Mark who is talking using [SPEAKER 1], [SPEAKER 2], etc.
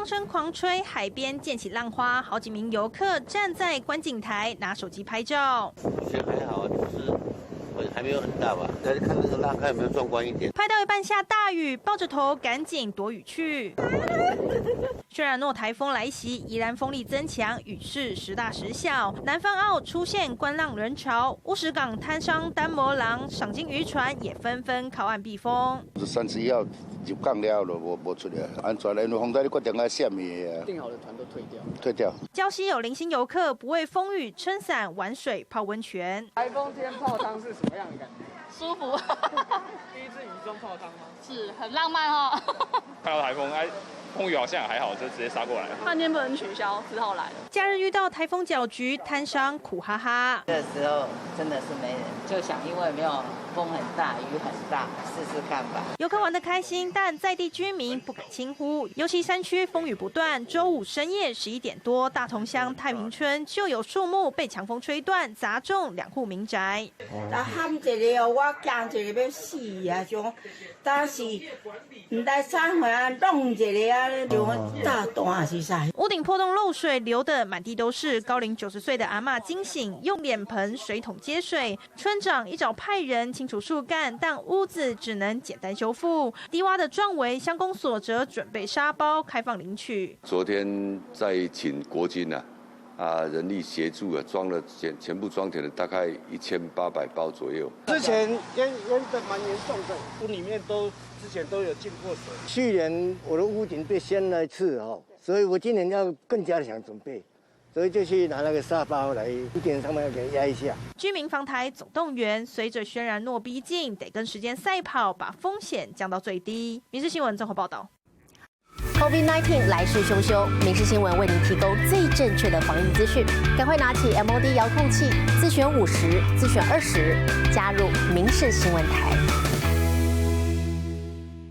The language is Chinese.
[SPEAKER 1] 声狂吹，海边溅起浪花，好几名游客站在观景台拿手机拍照。
[SPEAKER 2] 我觉得还好啊，就是还没有很大吧，再看这个浪，看有没有壮观一点。
[SPEAKER 1] 拍到一半下大雨，抱着头赶紧躲雨去。轩然诺台风来袭，宜兰风力增强，雨势时大时小。南方澳出现观浪人潮，乌石港摊商丹摩郎赏金渔船也纷纷靠岸避风。
[SPEAKER 3] 31号入港了无出来，安全因为风台你决定要闪去啊。
[SPEAKER 4] 订好的团都
[SPEAKER 3] 退掉。
[SPEAKER 1] 礁溪有零星游客不畏风雨，撑伞玩水泡温泉。
[SPEAKER 4] 台风天泡汤是什么样的感觉？
[SPEAKER 5] 舒服。
[SPEAKER 4] 第一次雨中泡汤吗？
[SPEAKER 5] 是很浪漫哦。
[SPEAKER 6] 看到台风，风雨好像还好，就直接杀过来了。
[SPEAKER 5] 半天不能取消，只好来了。
[SPEAKER 1] 假日遇到台风搅局，摊商苦哈哈。
[SPEAKER 7] 这时候真的是没人，就想因为没有风很大、雨很大，试试看吧。
[SPEAKER 1] 游客玩得开心，但在地居民不敢轻忽，尤其山区风雨不断。周五深夜11点多，大同乡太平村就有树木被强风吹断，砸中2户民宅。
[SPEAKER 8] 喊一个哦，我惊一个要死啊！像，但是唔知啥回啊，弄一个啊，就炸弹是啥？
[SPEAKER 1] 屋顶破洞漏水，流得满地都是。高龄90岁的阿嬷惊醒，用脸盆、水桶接水。村长一早派人清除树干，但屋子只能简单修复。低洼的壮围，乡公所则准备沙包开放领取。
[SPEAKER 9] 昨天再请国军人力协助装了全部装填了大概1800包左右。
[SPEAKER 10] 之前淹得蛮严重的，屋里面之前都有进过水。
[SPEAKER 11] 去年我的屋顶被掀了一次所以我今年要更加的想准备。所以就去拿那个沙包来屋顶上面要给它压一下。
[SPEAKER 1] 居民防台总动员，随着轩然诺逼近，得跟时间赛跑，把风险降到最低。民事新闻综合报道。
[SPEAKER 12] COVID-19 来势汹汹，民事新闻为您提供最正确的防疫资讯，赶快拿起 MOD 遥控器，自选50，自选20，加入民事新闻台。